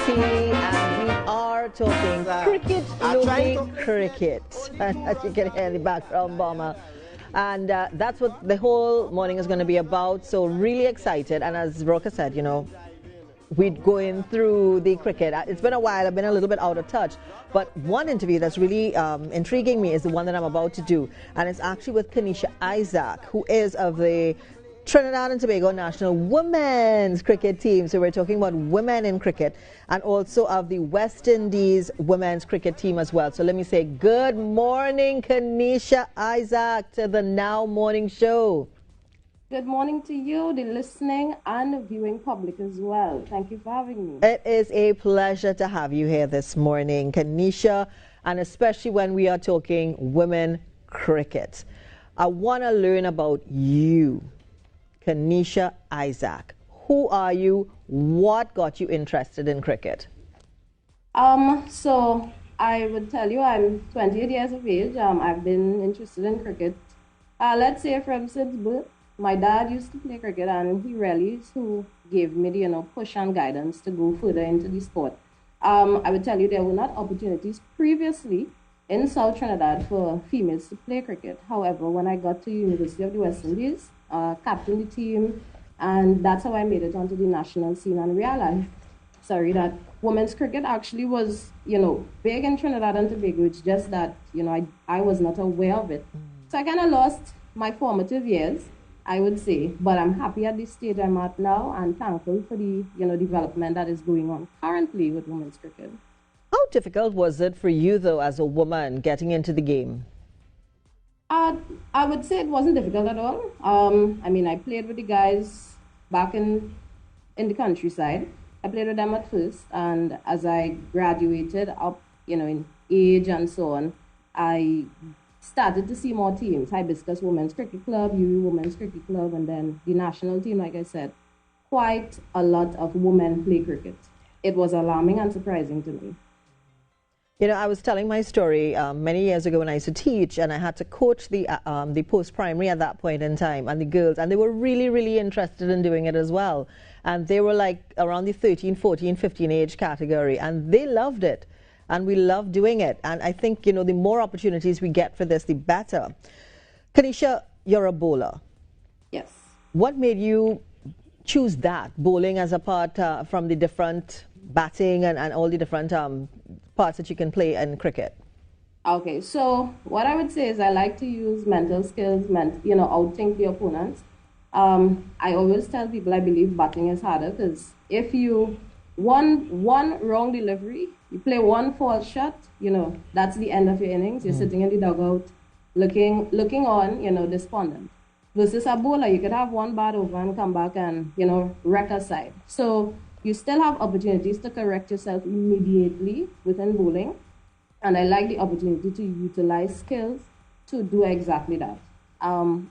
and we are talking cricket, local cricket, as you can hear in the background, Bomber. And that's what the whole morning is going to be about. So really excited. And as Roka said, you know, we're going through the cricket. It's been a while. I've been a little bit out of touch. But one interview that's really intriguing me is the one that I'm about to do. And it's actually with Caneisha Isaac, who is of the Trinidad and Tobago national women's cricket team. So we're talking about women in cricket and also of the West Indies women's cricket team as well. So let me say good morning, Caneisha Isaac, to the Now Morning Show. Good morning to you, the listening and viewing public as well. Thank you for having me. It is a pleasure to have you here this morning, Caneisha, and especially when we are talking women cricket. I want to learn about you, Caneisha Isaac. Who are you? What got you interested in cricket? So I would tell you I'm 28 years of age. I've been interested in cricket, let's say from since birth. My dad used to play cricket, and he really is who gave me the push and guidance to go further into the sport. I would tell you there were not opportunities previously in South Trinidad for females to play cricket. However, when I got to University of the West Indies, captained the team, and that's how I made it onto the national scene and realized, that women's cricket actually was, big in Trinidad and Tobago. It's just that, I was not aware of it. So I kind of lost my formative years, I would say, but I'm happy at this stage I'm at now and thankful for the, development that is going on currently with women's cricket. How difficult was it for you, though, as a woman, getting into the game? I would say it wasn't difficult at all. I played with the guys back in the countryside. I played with them at first, and as I graduated up, in age and so on, I started to see more teams. Hibiscus Women's Cricket Club, UU Women's Cricket Club, and then the national team, like I said. Quite a lot of women play cricket. It was alarming and surprising to me. I was telling my story many years ago when I used to teach, and I had to coach the post-primary at that point in time, and the girls, and they were really, really interested in doing it as well. And they were like around the 13, 14, 15 age category, and they loved it. And we love doing it. And I think, the more opportunities we get for this, the better. Caneisha, you're a bowler. Yes. What made you choose that, bowling as a part from the different batting and all the different parts that you can play in cricket? Okay, so what I would say is I like to use mental skills, outthink the opponents. I always tell people I believe batting is harder because if you one wrong delivery, you play one false shot, that's the end of your innings. You're sitting in the dugout, looking on, despondent. Versus a bowler, you could have one bad over and come back and, wreck a side. So you still have opportunities to correct yourself immediately within bowling. And I like the opportunity to utilize skills to do exactly that.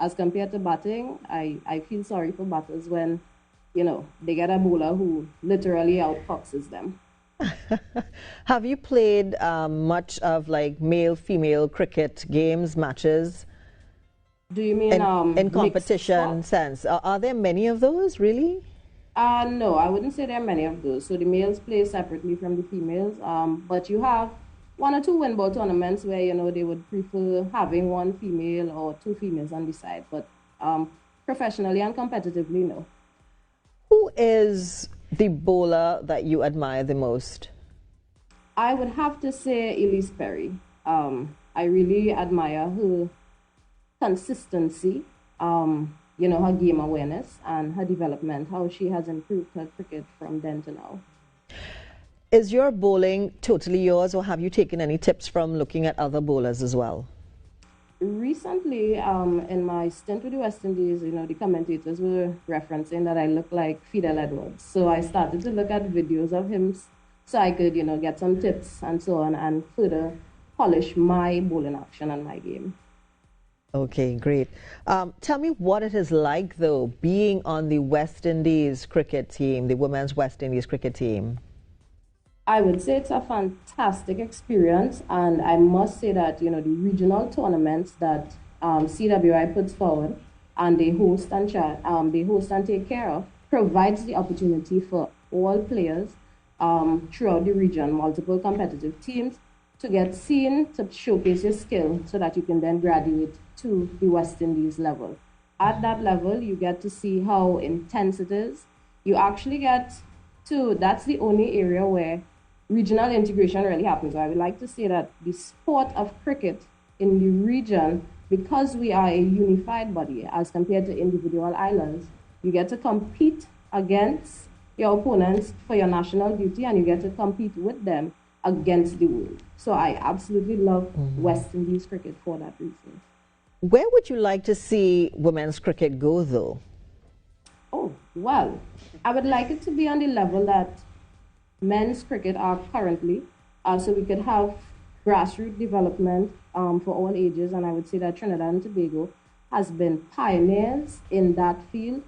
As compared to batting, I feel sorry for batters when, they get a bowler who literally outfoxes them. Have you played much of like male-female cricket games, matches? Do you mean in competition sense? Are there many of those, really? No, I wouldn't say there are many of those. So the males play separately from the females, but you have one or two win ball tournaments where, they would prefer having one female or two females on the side, but professionally and competitively, no. Who is the bowler that you admire the most? I would have to say Elise Perry. I really admire her consistency, her game awareness and her development, how she has improved her cricket from then to now. Is your bowling totally yours, or have you taken any tips from looking at other bowlers as well? Recently, in my stint with the West Indies, the commentators were referencing that I look like Fidel Edwards. So I started to look at videos of him so I could, get some tips and so on and further polish my bowling action and my game. Okay, great. Tell me what it is like, though, being on the West Indies cricket team, the women's West Indies cricket team. I would say it's a fantastic experience, and I must say that, the regional tournaments that CWI puts forward and they host and take care of provides the opportunity for all players throughout the region, multiple competitive teams, to get seen, to showcase your skill so that you can then graduate to the West Indies level. At that level, you get to see how intense it is. You actually get to, that's the only area where regional integration really happens. So I would like to say that the sport of cricket in the region, because we are a unified body as compared to individual islands, you get to compete against your opponents for your national duty, and you get to compete with them against the world. So I absolutely love West Indies cricket for that reason. Where would you like to see women's cricket go, though? Oh, well, I would like it to be on the level that men's cricket are currently, so we could have grassroots development for all ages, and I would say that Trinidad and Tobago has been pioneers in that field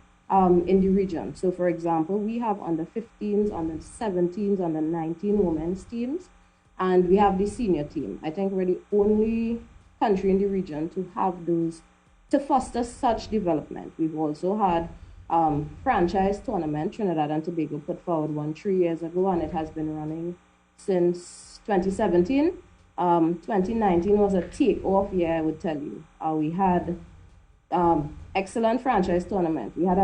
in the region. So, for example, we have under 15s, under 17s, under 19 women's teams, and we have the senior team. I think we're the only country in the region to have those, to foster such development. We've also had franchise tournament. Trinidad and Tobago put forward one 3 years ago, and it has been running since 2017. 2019 was a take-off year, I would tell you. We had excellent franchise tournament. We had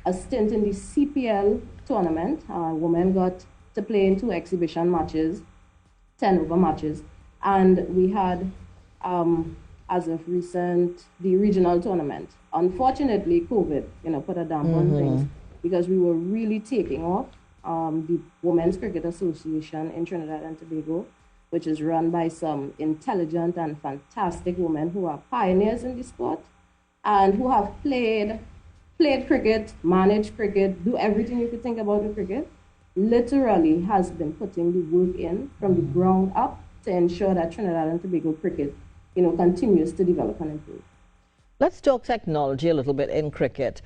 a stint in the CPL tournament. Women got to play in 2 exhibition matches, 10-over matches, and we had, as of recent, the regional tournament. Unfortunately, COVID, put a damper on things, because we were really taking off. The Women's Cricket Association in Trinidad and Tobago, which is run by some intelligent and fantastic women who are pioneers in the sport and who have played cricket, managed cricket, do everything you could think about with cricket, literally has been putting the work in from the ground up to ensure that Trinidad and Tobago cricket, continues to develop and improve. Let's talk technology a little bit in cricket.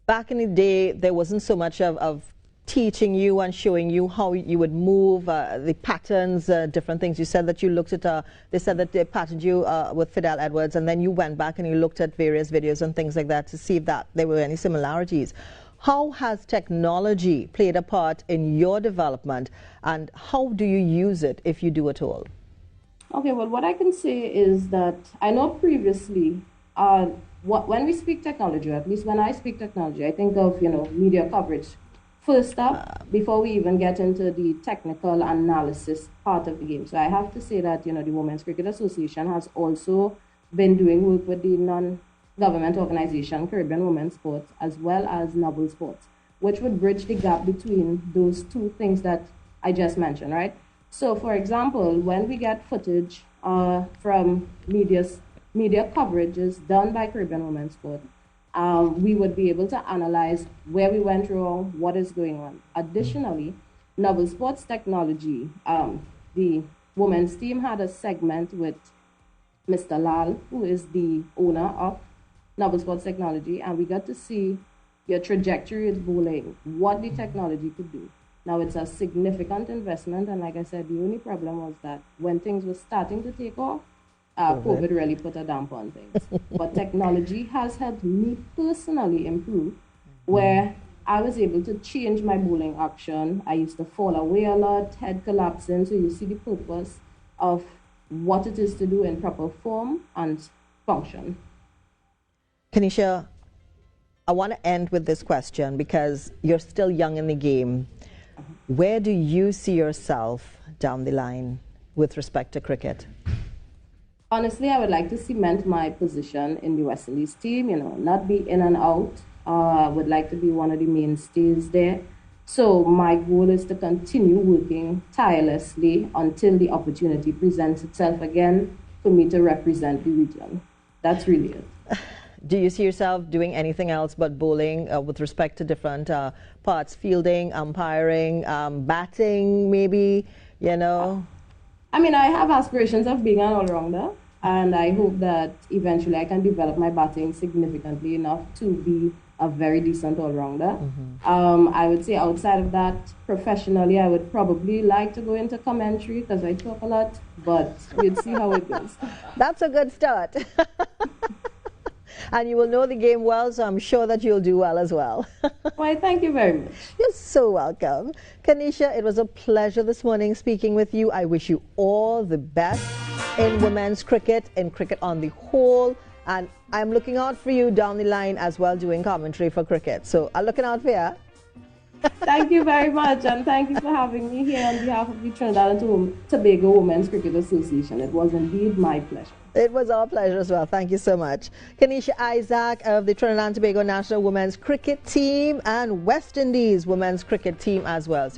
Back in the day, there wasn't so much of teaching you and showing you how you would move, the patterns, different things. You said that you looked at, they said that they patterned you with Fidel Edwards, and then you went back and you looked at various videos and things like that to see if there were any similarities. How has technology played a part in your development, and how do you use it, if you do at all? Okay, well, what I can say is that I know previously, when we speak technology, or at least when I speak technology, I think of, media coverage. First up, before we even get into the technical analysis part of the game. So I have to say that, the Women's Cricket Association has also been doing work with the non-government organization, Caribbean Women's Sports, as well as Noble Sports, which would bridge the gap between those 2 things that I just mentioned, right? So, for example, when we get footage from media coverages done by Caribbean Women's Sports, we would be able to analyze where we went wrong, what is going on. Additionally, Noble Sports Technology, the women's team had a segment with Mr. Lal, who is the owner of Noble Sports Technology, and we got to see your trajectory of bowling, what the technology could do. Now, it's a significant investment, and like I said, the only problem was that when things were starting to take off, COVID really put a damper on things. But technology has helped me personally improve, where I was able to change my bowling action. I used to fall away a lot, head collapsing, so you see the purpose of what it is to do in proper form and function. Caneisha, I want to end with this question because you're still young in the game. Where do you see yourself down the line with respect to cricket? Honestly, I would like to cement my position in the West Indies team, not be in and out. I would like to be one of the mainstays there. So my goal is to continue working tirelessly until the opportunity presents itself again for me to represent the region. That's really it. Do you see yourself doing anything else but bowling with respect to different parts, fielding, umpiring, batting maybe, I mean, I have aspirations of being an all-rounder, and I hope that eventually I can develop my batting significantly enough to be a very decent all-rounder. I would say outside of that, professionally, I would probably like to go into commentary because I talk a lot, but we'll see how it goes. That's a good start. And you will know the game well, so I'm sure that you'll do well as well. Why, thank you very much. You're so welcome. Caneisha, it was a pleasure this morning speaking with you. I wish you all the best in women's cricket, in cricket on the whole. And I'm looking out for you down the line as well, doing commentary for cricket. So I'm looking out for you. Thank you very much, and thank you for having me here on behalf of the Trinidad and Tobago Women's Cricket Association. It was indeed my pleasure. It was our pleasure as well. Thank you so much. Caneisha Isaac of the Trinidad and Tobago National Women's Cricket Team and West Indies Women's Cricket Team as well.